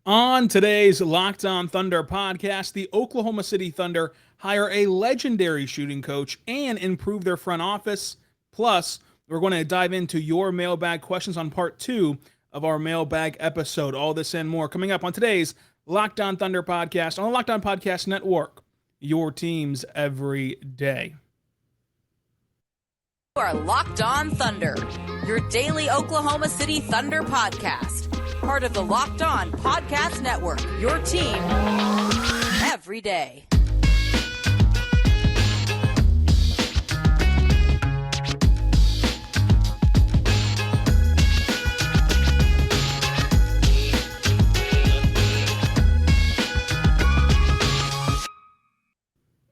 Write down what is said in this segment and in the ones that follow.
On today's Locked On Thunder podcast, the Oklahoma City Thunder hire a legendary shooting coach and improve their front office. Plus, we're going to dive into your mailbag questions on part 2 of our mailbag episode. All this and more coming up on today's Locked On Thunder podcast on the Locked On Podcast Network. Your teams every day. You are Locked On Thunder, your daily Oklahoma City Thunder podcast. Part of the Locked On Podcast Network, your team every day.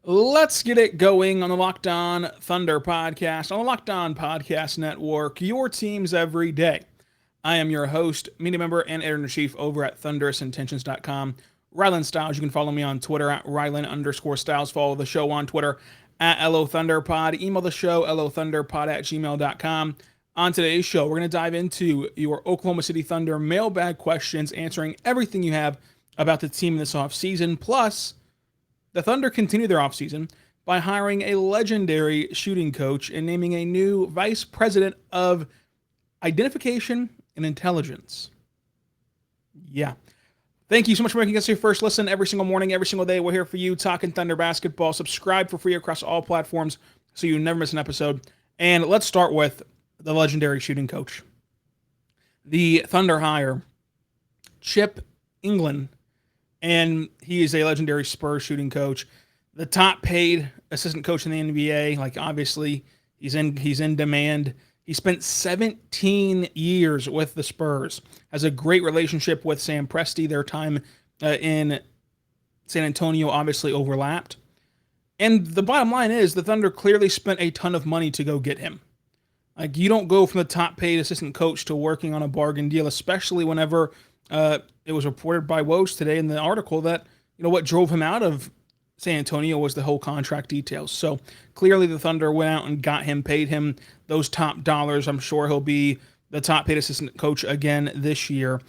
Let's get it going on the Locked On Thunder podcast on the Locked On Podcast Network, your teams every day. I am your host, media member, and editor-in-chief over at thunderousintentions.com, Rylan Stiles. You can follow me on Twitter at Rylan_Stiles. Follow the show on Twitter at LOThunderPod. Email the show, LOThunderPod@gmail.com. On today's show, we're going to dive into your Oklahoma City Thunder mailbag questions, answering everything you have about the team this offseason. Plus, the Thunder continue their offseason by hiring a legendary shooting coach and naming a new vice president of identification and intelligence. Yeah. Thank you so much for making us your first listen every single morning, every single day. We're here for you, talking Thunder basketball. Subscribe for free across all platforms so you never miss an episode. And let's start with the legendary shooting coach. The Thunder hire Chip Engelland, and he is a legendary Spurs shooting coach, the top paid assistant coach in the NBA. Like, obviously, he's in demand. He spent 17 years with the Spurs, has a great relationship with Sam Presti. Their time in San Antonio obviously overlapped. And the bottom line is the Thunder clearly spent a ton of money to go get him. Like, you don't go from the top paid assistant coach to working on a bargain deal, especially whenever it was reported by Woj today in the article that, what drove him out of San Antonio was the whole contract details. So clearly the Thunder went out and got him, paid him those top dollars. I'm sure he'll be the top paid assistant coach again this year.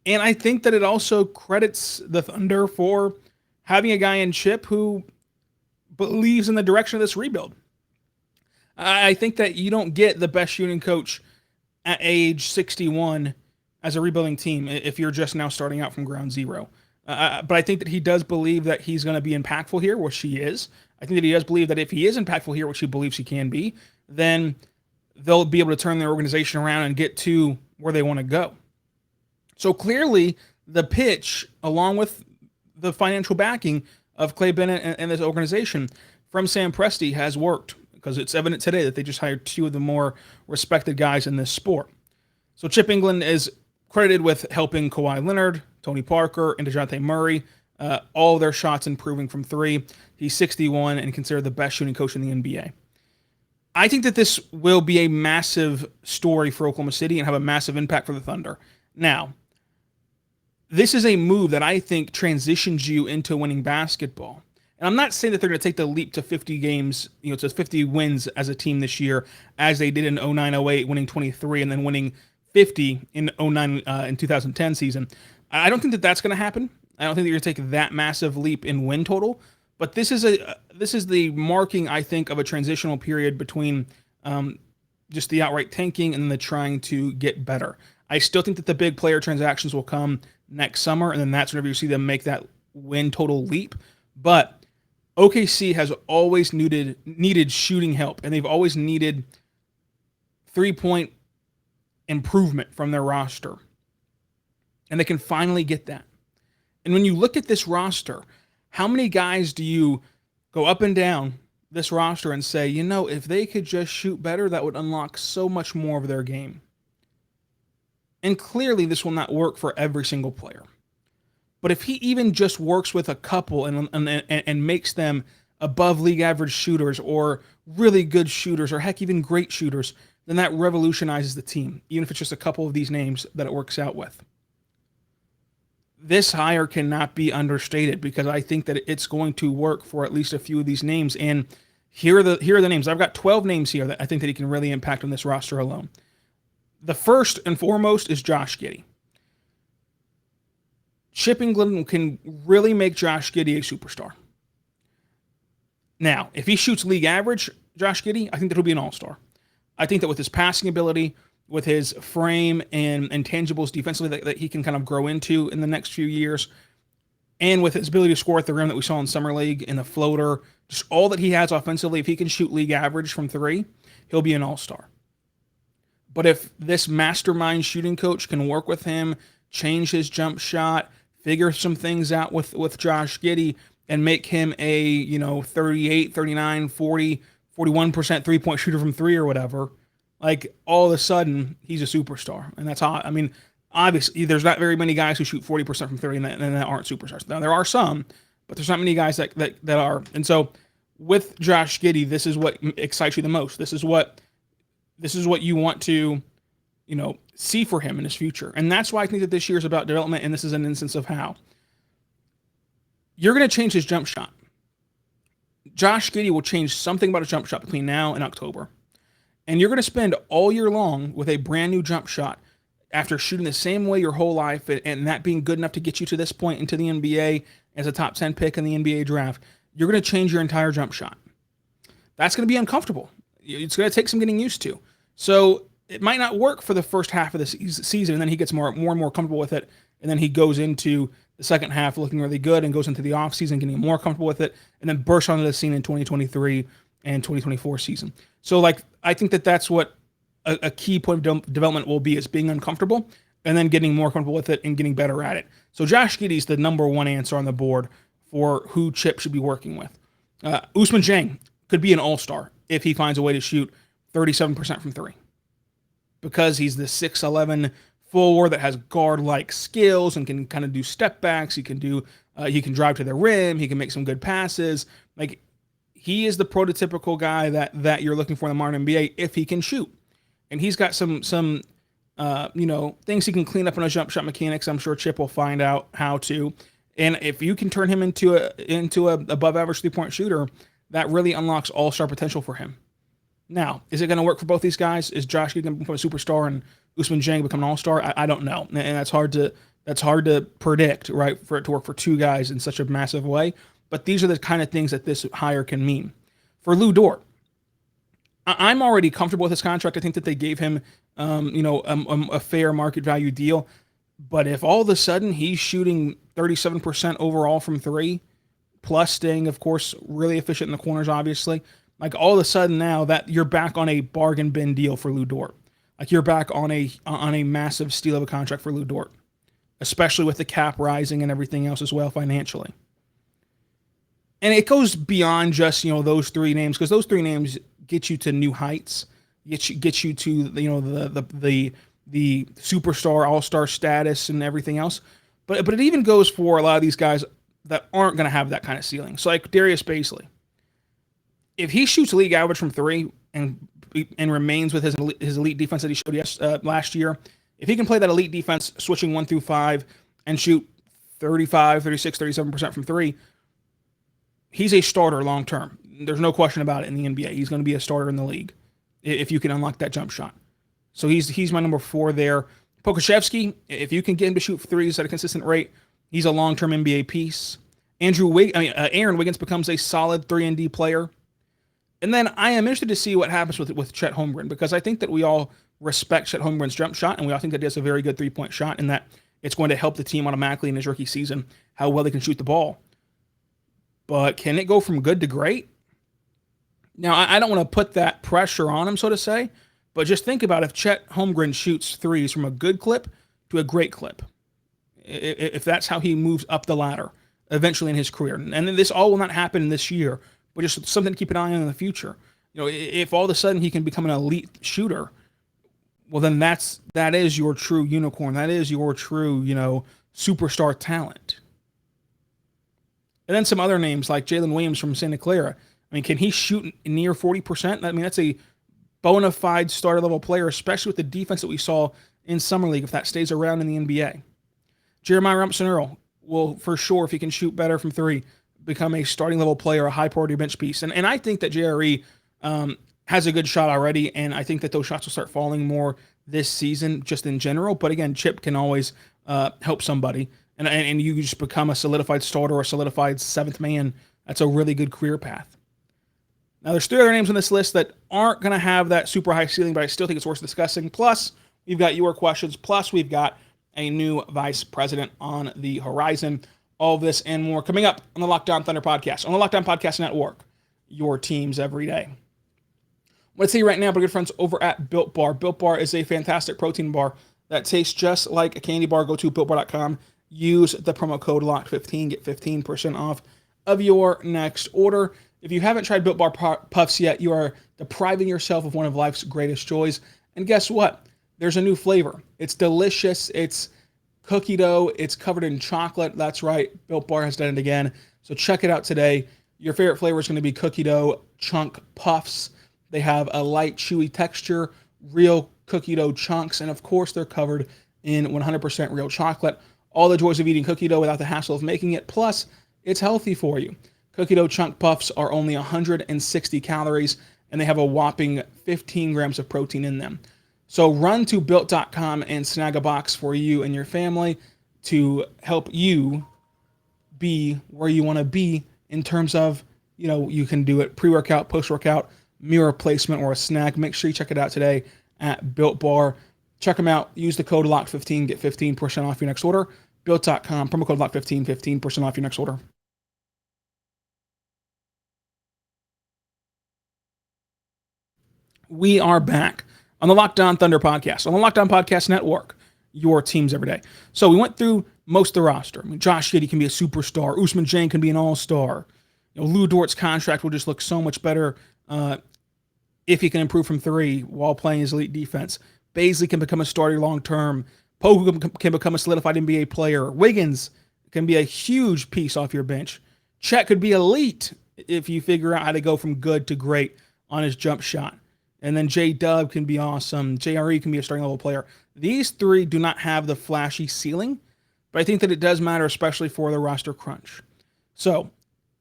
And I think that it also credits the Thunder for having a guy in Chip who believes in the direction of this rebuild. I think that you don't get the best shooting coach at age 61 as a rebuilding team if you're just now starting out from ground zero. But I think that he does believe that he's going to be impactful here, which he is. I think that he does believe that if he is impactful here, which he believes he can be, then they'll be able to turn their organization around and get to where they want to go. So clearly, the pitch, along with the financial backing of Clay Bennett and this organization from Sam Presti, has worked, because it's evident today that they just hired two of the more respected guys in this sport. So Chip Engelland is credited with helping Kawhi Leonard, Tony Parker, and DeJounte Murray, all their shots improving from three. He's 61 and considered the best shooting coach in the NBA. I think that this will be a massive story for Oklahoma City and have a massive impact for the Thunder. Now, this is a move that I think transitions you into winning basketball. And I'm not saying that they're going to take the leap to 50 games, to 50 wins as a team this year, as they did in 09-08, winning 23 and then winning 50 in 09 in 2010 season. I don't think that that's going to happen. I don't think that you're going to take that massive leap in win total. But this is the marking, I think, of a transitional period between just the outright tanking and the trying to get better. I still think that the big player transactions will come next summer, and then that's whenever you see them make that win total leap. But OKC has always needed shooting help, and they've always needed 3-point improvement from their roster. And they can finally get that. And when you look at this roster, how many guys do you go up and down this roster and say, if they could just shoot better, that would unlock so much more of their game? And clearly this will not work for every single player. But if he even just works with a couple and makes them above league average shooters or really good shooters or heck, even great shooters, then that revolutionizes the team, even if it's just a couple of these names that it works out with. This hire cannot be understated because I think that it's going to work for at least a few of these names. And here are the names. I've got 12 names here that I think that he can really impact on this roster alone. The first and foremost is Josh Giddey. Chip Engelland can really make Josh Giddey a superstar. Now, if he shoots league average, Josh Giddey, I think that he'll be an all-star. I think that with his passing ability, with his frame and intangibles defensively that he can kind of grow into in the next few years, and with his ability to score at the rim that we saw in Summer League, in the floater, just all that he has offensively, if he can shoot league average from three, he'll be an all-star. But if this mastermind shooting coach can work with him, change his jump shot, figure some things out with Josh Giddey, and make him a 38, 39, 40, 41% three-point shooter from three or whatever, like all of a sudden he's a superstar. And that's how, I mean, obviously there's not very many guys who shoot 40% from three and that aren't superstars. Now there are some, but there's not many guys that are. And so with Josh Giddey, this is what excites you the most. This is what you want to, see for him in his future. And that's why I think that this year is about development, and this is an instance of how. You're going to change his jump shot. Josh Giddey will change something about his jump shot between now and October. And you're going to spend all year long with a brand new jump shot after shooting the same way your whole life and that being good enough to get you to this point into the NBA as a top 10 pick in the NBA draft. You're going to change your entire jump shot. That's going to be uncomfortable. It's going to take some getting used to. So it might not work for the first half of the season, and then he gets more and more comfortable with it, and then he goes into the second half looking really good and goes into the offseason getting more comfortable with it, and then bursts onto the scene in 2023 and 2024 season. So, I think that that's what a key point of development will be, is being uncomfortable and then getting more comfortable with it and getting better at it. So Josh Giddey is the number one answer on the board for who Chip should be working with. Ousmane Dieng could be an all-star if he finds a way to shoot 37% from three, because he's the 6'11" forward that has guard-like skills and can kind of do step backs. He can drive to the rim. He can make some good passes. He is the prototypical guy that you're looking for in the modern NBA if he can shoot. And he's got some things he can clean up in his jump shot mechanics. I'm sure Chip will find out how to. And if you can turn him into a above average 3-point shooter, that really unlocks all-star potential for him. Now, is it going to work for both these guys? Is Josh going to become a superstar and Ousmane Dieng become an all-star? I don't know, and that's hard to predict, right? For it to work for two guys in such a massive way. But these are the kind of things that this hire can mean. For Lou Dort, I'm already comfortable with his contract. I think that they gave him, a fair market value deal. But if all of a sudden he's shooting 37% overall from three, plus staying, of course, really efficient in the corners, obviously, all of a sudden now that you're back on a bargain bin deal for Lou Dort. You're back on a massive steal of a contract for Lou Dort, especially with the cap rising and everything else as well financially. And it goes beyond just, those three names, because those three names get you to new heights, get you to, the superstar, all-star status and everything else. But it even goes for a lot of these guys that aren't going to have that kind of ceiling. So like Darius Bazley, if he shoots league average from three and remains with his elite defense that he showed last year, if he can play that elite defense switching 1 through 5 and shoot 35, 36, 37% from three, he's a starter long term. There's no question about it in the NBA. He's going to be a starter in the league if you can unlock that jump shot. So he's my number 4 there. Pokusevski, if you can get him to shoot threes at a consistent rate, he's a long-term NBA piece. Aaron Wiggins becomes a solid 3-and-D player. And then I am interested to see what happens with Chet Holmgren, because I think that we all respect Chet Holmgren's jump shot, and we all think that he has a very good 3-point shot, and that it's going to help the team automatically in his rookie season, how well they can shoot the ball. But can it go from good to great? Now, I don't want to put that pressure on him, so to say, but just think about if Chet Holmgren shoots threes from a good clip to a great clip, if that's how he moves up the ladder eventually in his career. And this all will not happen this year, but just something to keep an eye on in the future. If all of a sudden he can become an elite shooter, well, then that is your true unicorn. That is your true, superstar talent. And then some other names like Jalen Williams from Santa Clara. Can he shoot near 40%? That's a bona fide starter level player, especially with the defense that we saw in Summer League, if that stays around in the NBA. Jeremiah Robinson-Earl will, for sure, if he can shoot better from three, become a starting level player, a high priority bench piece. And I think that JRE has a good shot already, and I think that those shots will start falling more this season just in general. But again, Chip can always help somebody and you just become a solidified starter or a solidified seventh man. That's a really good career path. Now, there's 3 other names on this list that aren't going to have that super high ceiling, but I still think it's worth discussing. Plus, we've got your questions. Plus, we've got a new vice president on the horizon. All of this and more coming up on the Locked On Thunder Podcast, on the Locked On Podcast Network, your teams every day. I want to tell you right now, my good friends over at Built Bar. Built Bar is a fantastic protein bar that tastes just like a candy bar. Go to BuiltBar.com. Use the promo code LOCKED15. Get 15% off of your next order. If you haven't tried Built Bar Puffs yet, you are depriving yourself of one of life's greatest joys. And guess what? There's a new flavor. It's delicious. It's cookie dough. It's covered in chocolate. That's right. Built Bar has done it again. So check it out today. Your favorite flavor is going to be cookie dough chunk puffs. They have a light, chewy texture, real cookie dough chunks, and of course, they're covered in 100% real chocolate. All the joys of eating cookie dough without the hassle of making it. Plus, it's healthy for you. Cookie dough chunk puffs are only 160 calories, and they have a whopping 15 grams of protein in them. So run to Built.com and snag a box for you and your family to help you be where you want to be in terms of, you can do it pre-workout, post-workout, meal replacement, or a snack. Make sure you check it out today at Built Bar. Check them out. Use the code LOCK15. Get 15% off your next order. Built.com. Promo code LOCK15. 15% off your next order. We are back on the Locked On Thunder Podcast, on the Locked On Podcast Network, your teams every day. So we went through most of the roster. I mean, Josh Giddey can be a superstar. Ousmane Dieng can be an all-star. Lou Dort's contract will just look so much better if he can improve from 3 while playing his elite defense. Baisley can become a starter long-term. Poku can become a solidified NBA player. Wiggins can be a huge piece off your bench. Chet could be elite if you figure out how to go from good to great on his jump shot. And then J-Dub can be awesome. JRE can be a starting level player. These 3 do not have the flashy ceiling, but I think that it does matter, especially for the roster crunch. So,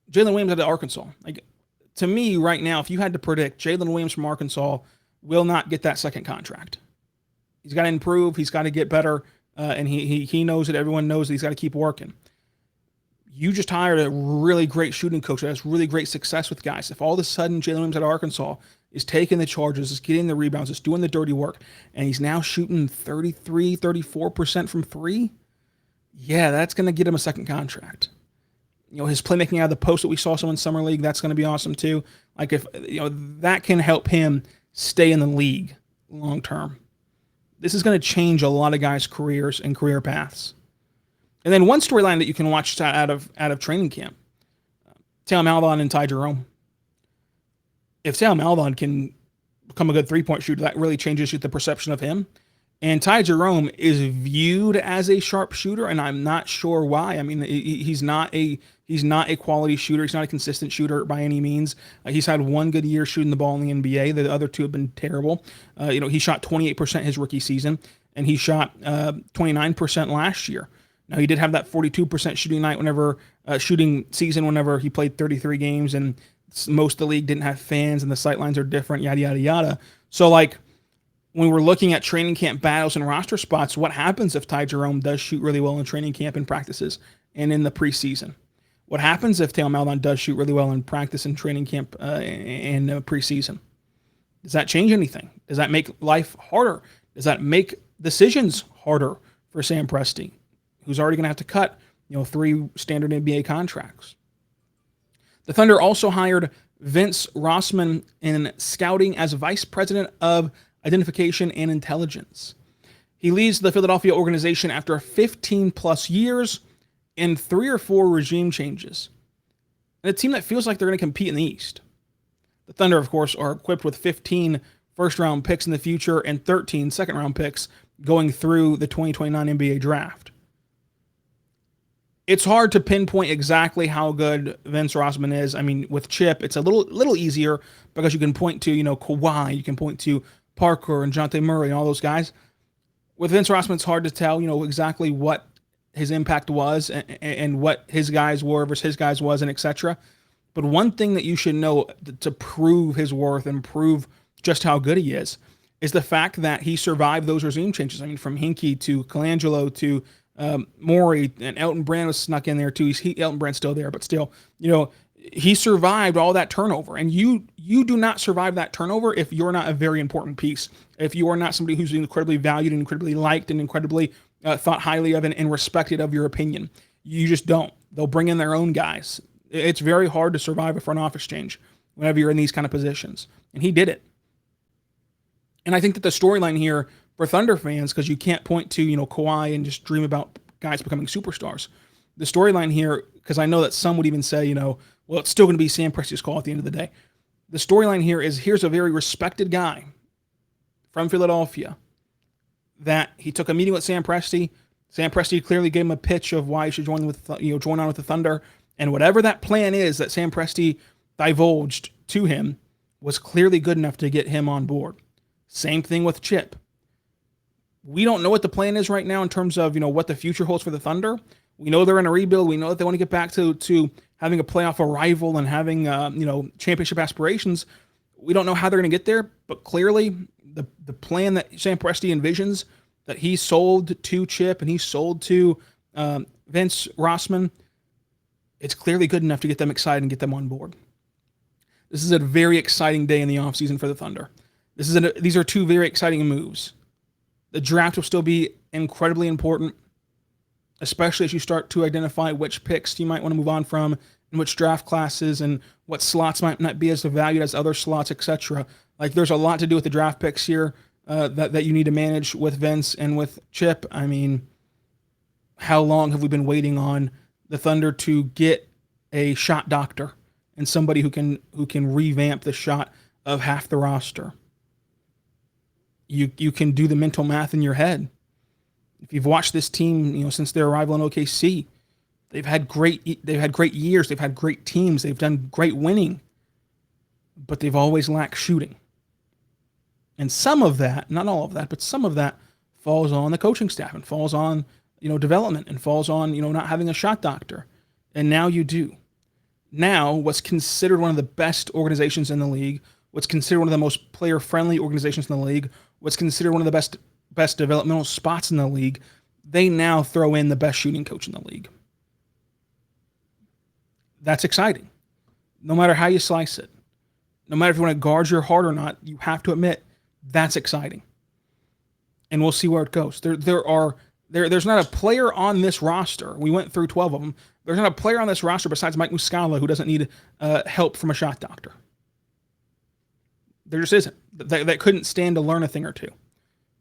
Jalen Williams out of Arkansas. To me, right now, if you had to predict, Jalen Williams from Arkansas will not get that second contract. He's got to improve. He's got to get better, and he knows it. Everyone knows that he's got to keep working. You just hired a really great shooting coach that has really great success with guys. If all of a sudden Jalen Williams out of Arkansas is taking the charges, is getting the rebounds, is doing the dirty work, and he's now shooting 33, 34% from 3, yeah, that's going to get him a second contract. His playmaking out of the post that we saw some in Summer League, that's going to be awesome too. If that can help him stay in the league long term. This is going to change a lot of guys' careers and career paths. And then one storyline that you can watch out of training camp, Taylor Maledon and Ty Jerome. If Taylor Maledon can become a good 3-point shooter, that really changes the perception of him. And Ty Jerome is viewed as a sharp shooter, and I'm not sure why. I mean, he's not a quality shooter. He's not a consistent shooter by any means. He's had one good year shooting the ball in the NBA. The other 2 have been terrible. He shot 28% his rookie season, and he shot 29% last year. Now, he did have that 42% shooting season whenever he played 33 games, and most of the league didn't have fans, and the sightlines are different, yada, yada, yada. So, when we're looking at training camp battles and roster spots, what happens if Ty Jerome does shoot really well in training camp and practices and in the preseason? What happens if Taylor Maledon does shoot really well in practice and training camp and preseason? Does that change anything? Does that make life harder? Does that make decisions harder for Sam Presti, who's already going to have to cut 3 standard NBA contracts? The Thunder also hired Vince Rossman in scouting as vice president of identification and intelligence. He leads the Philadelphia organization after 15-plus years and 3 or 4 regime changes. And a team that feels like they're going to compete in the East. The Thunder, of course, are equipped with 15 first-round picks in the future and 13 second-round picks going through the 2029 NBA draft. It's hard to pinpoint exactly how good Vince Rossman is. I mean, with Chip, it's a little easier because you can point to, Kawhi, you can point to Parker and Jonte Murray and all those guys. With Vince Rossman, it's hard to tell, exactly what his impact was and what his guys were versus his guys wasn't, etc. But one thing that you should know to prove his worth and prove just how good he is the fact that he survived those regime changes. I mean, from Hinkie to Colangelo to Morey and Elton Brand was snuck in there too. Elton Brand's still there, but still, he survived all that turnover. And you do not survive that turnover if you're not a very important piece. If you are not somebody who's incredibly valued and incredibly liked and incredibly thought highly of and respected of your opinion. You just don't. They'll bring in their own guys. It's very hard to survive a front office change whenever you're in these kind of positions. And he did it. And I think that the storyline here for Thunder fans, because you can't point to, Kawhi and just dream about guys becoming superstars. The storyline here, because I know that some would even say, well, it's still going to be Sam Presti's call at the end of the day. The storyline here is here's a very respected guy from Philadelphia that he took a meeting with Sam Presti. Sam Presti clearly gave him a pitch of why he should join on with the Thunder. And whatever that plan is that Sam Presti divulged to him was clearly good enough to get him on board. Same thing with Chip. We don't know what the plan is right now in terms of, what the future holds for the Thunder. We know they're in a rebuild. We know that they want to get back to having a playoff arrival and having, championship aspirations. We don't know how they're going to get there, but clearly the plan that Sam Presti envisions, that he sold to Chip and he sold to Vince Rossman, it's clearly good enough to get them excited and get them on board. This is a very exciting day in the offseason for the Thunder. These are two very exciting moves. The draft will still be incredibly important, especially as you start to identify which picks you might want to move on from and which draft classes and what slots might not be as valued as other slots, etc. Like, there's a lot to do with the draft picks here that you need to manage with Vince and with Chip. I mean, how long have we been waiting on the Thunder to get a shot doctor and somebody who can revamp the shot of half the roster? You can do the mental math in your head. If you've watched this team, since their arrival in OKC, they've had great years, they've had great teams, they've done great winning, but they've always lacked shooting. And some of that, not all of that, but some of that falls on the coaching staff and falls on, development and falls on, not having a shot doctor. And now you do. Now, what's considered one of the best organizations in the league, what's considered one of the most player-friendly organizations in the league, what's considered one of the best developmental spots in the league, they now throw in the best shooting coach in the league. That's exciting. No matter how you slice it, no matter if you want to guard your heart or not, you have to admit that's exciting. And we'll see where it goes. There's not a player on this roster. We went through 12 of them. There's not a player on this roster besides Mike Muscala who doesn't need help from a shot doctor. There just isn't. That couldn't stand to learn a thing or two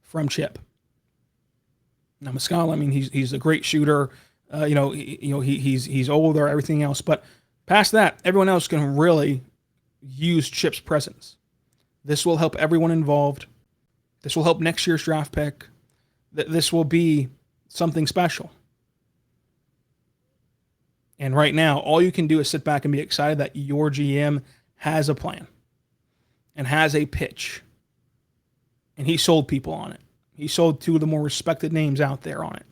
from Chip. Now Muscala, I mean, he's a great shooter. He's older, everything else. But past that, everyone else can really use Chip's presence. This will help everyone involved. This will help next year's draft pick. This will be something special. And right now, all you can do is sit back and be excited that your GM has a plan and has a pitch. And he sold people on it. He sold two of the more respected names out there on it.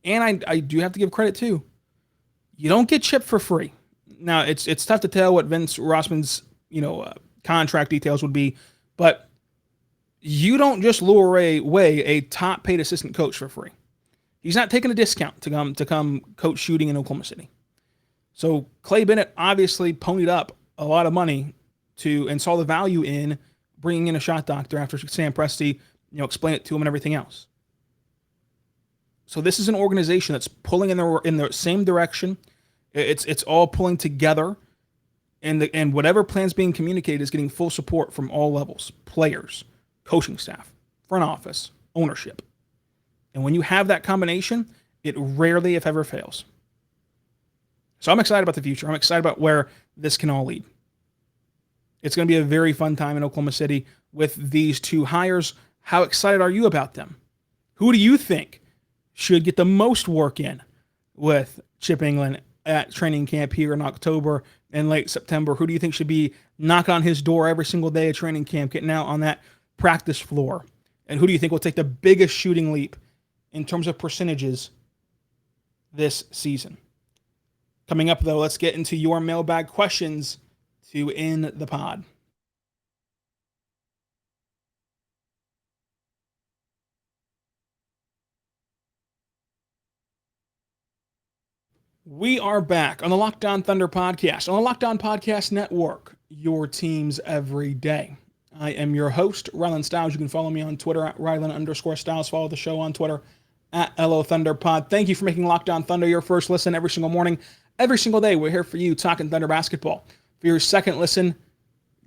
And I do have to give credit too. You don't get Chip for free. Now, it's tough to tell what Vince Rossman's contract details would be, but you don't just lure away a top-paid assistant coach for free. He's not taking a discount to come coach shooting in Oklahoma City. So Clay Bennett obviously ponied up a lot of money and saw the value in bringing in a shot doctor after Sam Presti, explained it to him and everything else. So this is an organization that's pulling in the same direction. It's all pulling together, and whatever plan's being communicated is getting full support from all levels: players, coaching staff, front office, ownership. And when you have that combination, it rarely, if ever, fails. So I'm excited about the future. I'm excited about where this can all lead. It's going to be a very fun time in Oklahoma City with these two hires. How excited are you about them? Who do you think should get the most work in with Chip Engelland at training camp here in October and late September? Who do you think should be knocking on his door every single day at training camp, getting out on that practice floor? And who do you think will take the biggest shooting leap in terms of percentages this season? Coming up, though, let's get into your mailbag questions to end the pod. We are back on the Locked On Thunder Podcast, on the Locked On Podcast Network, your teams every day. I am your host, Rylan Stiles. You can follow me on Twitter at Rylan_Stiles. Follow the show on Twitter at LO Thunder Pod. Thank you for making Locked On Thunder your first listen every single morning, every single day. We're here for you talking Thunder basketball. For your second listen,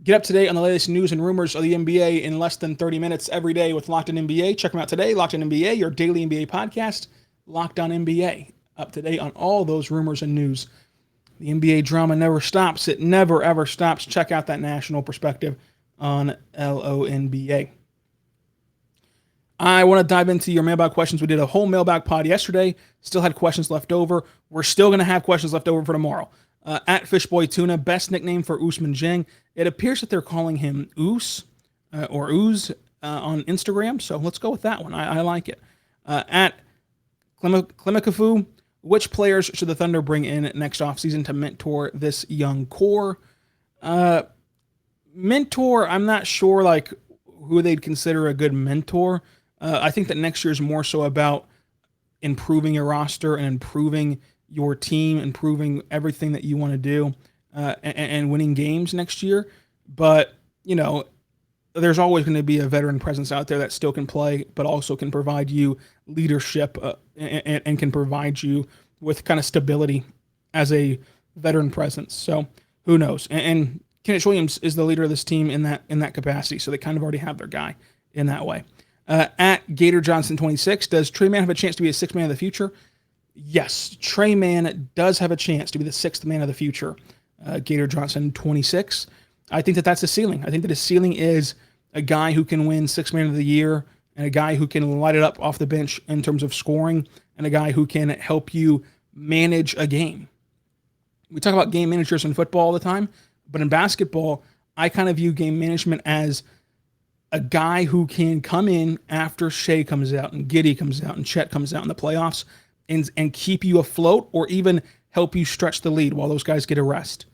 get up to date on the latest news and rumors of the NBA in less than 30 minutes every day with Locked On NBA. Check them out today, Locked On NBA, your daily NBA podcast, Locked On NBA. Up to date on all those rumors and news. The NBA drama never stops. It never, ever stops. Check out that national perspective on LONBA. I want to dive into your mailbag questions. We did a whole mailbag pod yesterday. Still had questions left over. We're still going to have questions left over for tomorrow. At Fishboy Tuna, best nickname for Ousmane Dieng. It appears that they're calling him Oos or Ooze on Instagram. So let's go with that one. I like it. At Klimakafu, which players should the Thunder bring in next offseason to mentor this young core? Mentor, I'm not sure like who they'd consider a good mentor. I think that next year is more so about improving your roster and improving your team, improving everything that you want to do, and winning games next year. But, you know, there's always going to be a veteran presence out there that still can play, but also can provide you leadership and can provide you with kind of stability as a veteran presence. So who knows? And Kenneth Williams is the leader of this team in that capacity. So they kind of already have their guy in that way. At Gator Johnson 26, does Tre Mann have a chance to be a sixth man of the future? Yes, Tre Mann does have a chance to be the sixth man of the future. Gator Johnson 26. I think that that's the ceiling. I think that his ceiling is a guy who can win sixth man of the year and a guy who can light it up off the bench in terms of scoring and a guy who can help you manage a game. We talk about game managers in football all the time, but in basketball, I kind of view game management as a guy who can come in after Shea comes out and Giddey comes out and Chet comes out in the playoffs and keep you afloat or even help you stretch the lead while those guys get a rest.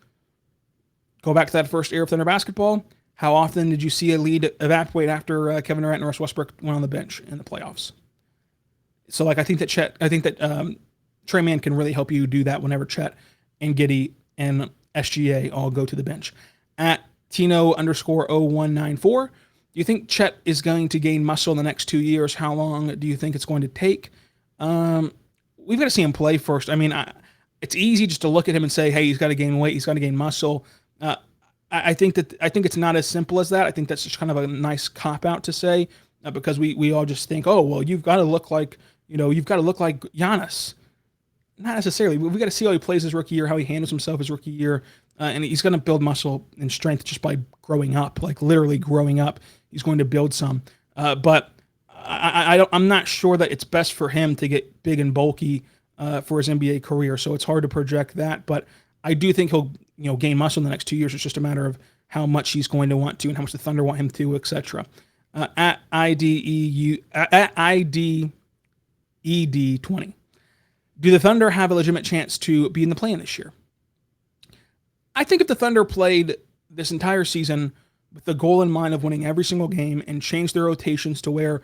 Go back to that first era of Thunder basketball. How often did you see a lead evaporate after Kevin Durant and Russ Westbrook went on the bench in the playoffs? So, like, I think that Tre Mann can really help you do that whenever Chet and Giddey and SGA all go to the bench. At Tino_0194, do you think Chet is going to gain muscle in the next 2 years? How long do you think it's going to take? We've got to see him play first. I mean, it's easy just to look at him and say, hey, he's got to gain weight, he's got to gain muscle. I think it's not as simple as that. I think that's just kind of a nice cop-out to say because we all just think, oh, well, you've got to look like Giannis. Not necessarily. We got to see how he plays his rookie year, how he handles himself his rookie year, and he's going to build muscle and strength just by growing up, like literally growing up. He's going to build some, but I'm not sure that it's best for him to get big and bulky for his NBA career. So it's hard to project that, but I do think he'll gain muscle in the next 2 years. It's just a matter of how much he's going to want to and how much the Thunder want him to, etc. At IDED20. Do the Thunder have a legitimate chance to be in the play-in this year? I think if the Thunder played this entire season with the goal in mind of winning every single game and changed their rotations to where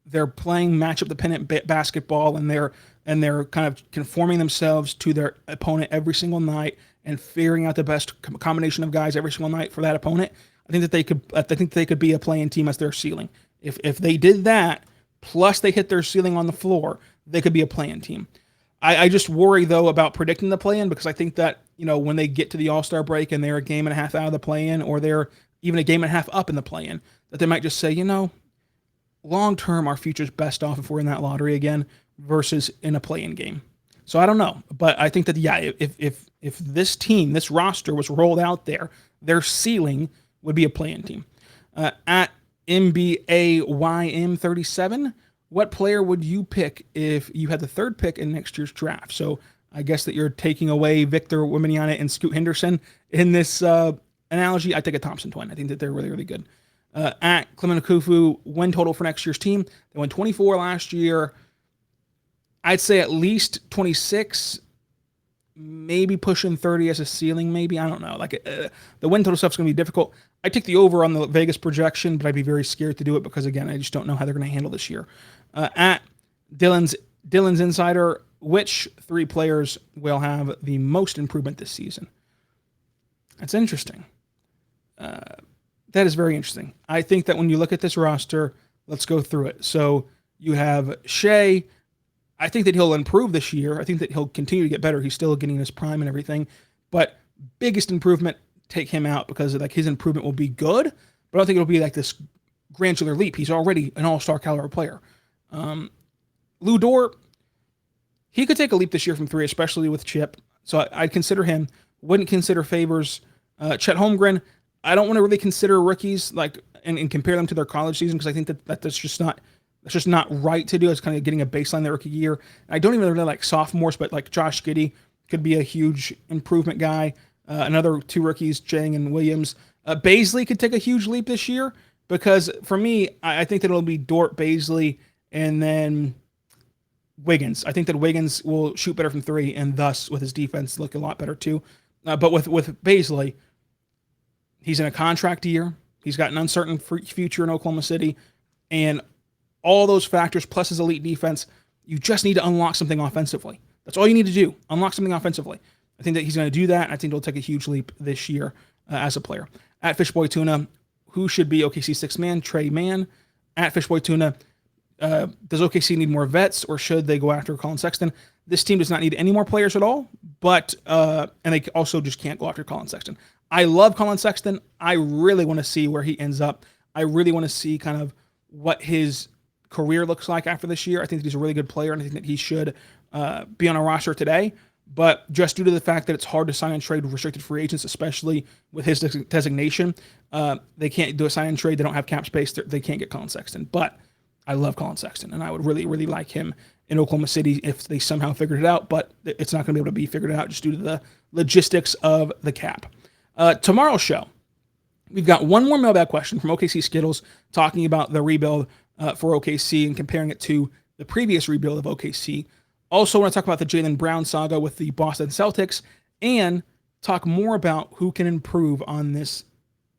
they're playing matchup-dependent basketball and they're kind of conforming themselves to their opponent every single night and figuring out the best combination of guys every single night for that opponent, I think that they could be a play-in team as their ceiling. If they did that, plus they hit their ceiling on the floor, they could be a play-in team. I just worry, though, about predicting the play-in because I think that, when they get to the All-Star break and they're a game and a half out of the play-in or they're even a game and a half up in the play-in, that they might just say, long-term, our future's best off if we're in that lottery again versus in a play-in game. So I don't know. But I think that, if this team, this roster was rolled out there, their ceiling would be a play-in team. At MBAYM37, what player would you pick if you had the third pick in next year's draft? So I guess that you're taking away Victor Wembanyama and Scoot Henderson in this analogy. I take a Thompson twin. I think that they're really, really good. At Clement Akufu, win total for next year's team. They won 24 last year. I'd say at least 26, maybe pushing 30 as a ceiling, maybe. I don't know. The win total stuff's going to be difficult. I take the over on the Vegas projection, but I'd be very scared to do it because, again, I just don't know how they're going to handle this year. At Dylan's Insider, which 3 players will have the most improvement this season. That's interesting. That is very interesting. I think that when you look at this roster, let's go through it. So you have Shea. I think that he'll improve this year. I think that he'll continue to get better. He's still getting his prime and everything. But biggest improvement, take him out because like his improvement will be good, but I don't think it'll be like this granular leap. He's already an all-star caliber player. Lou Dort, he could take a leap this year from 3, especially with Chip. So I'd consider him. Wouldn't consider Favors. Chet Holmgren, I don't want to really consider rookies like and compare them to their college season because I think that's just not right to do. It's kind of getting a baseline their rookie year. I don't even really like sophomores, but like Josh Giddey could be a huge improvement guy. Another 2 rookies, Jang and Williams. Baisley could take a huge leap this year because for me, I think that it'll be Dort, Baisley, and then Wiggins. I think that Wiggins will shoot better from 3 and thus with his defense look a lot better too. But with Baisley, he's in a contract year. He's got an uncertain future in Oklahoma City. And all those factors plus his elite defense, you just need to unlock something offensively. That's all you need to do. Unlock something offensively. I think that he's going to do that. And I think he'll take a huge leap this year as a player. At Fishboy Tuna, who should be OKC 6th man? Trey Mann. At Fishboy Tuna, does OKC need more vets or should they go after Colin Sexton? This team does not need any more players at all, but and they also just can't go after Colin Sexton. I love Colin Sexton. I really want to see where he ends up. I really want to see kind of what his career looks like after this year. I think that he's a really good player, and I think that he should be on a roster today. But just due to the fact that it's hard to sign and trade with restricted free agents, especially with his designation, they can't do a sign and trade. They don't have cap space. They can't get Colin Sexton. But I love Colin Sexton, and I would really, really like him in Oklahoma City if they somehow figured it out. But it's not going to be able to be figured out just due to the logistics of the cap. Tomorrow's show, we've got one more mailbag question from OKC Skittles talking about the rebuild for OKC and comparing it to the previous rebuild of OKC. Also want to talk about the Jaylen Brown saga with the Boston Celtics and talk more about who can improve on this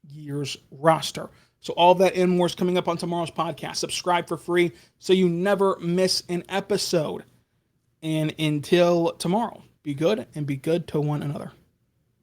year's roster. So all of that and more is coming up on tomorrow's podcast. Subscribe for free so you never miss an episode. And until tomorrow, be good and be good to one another.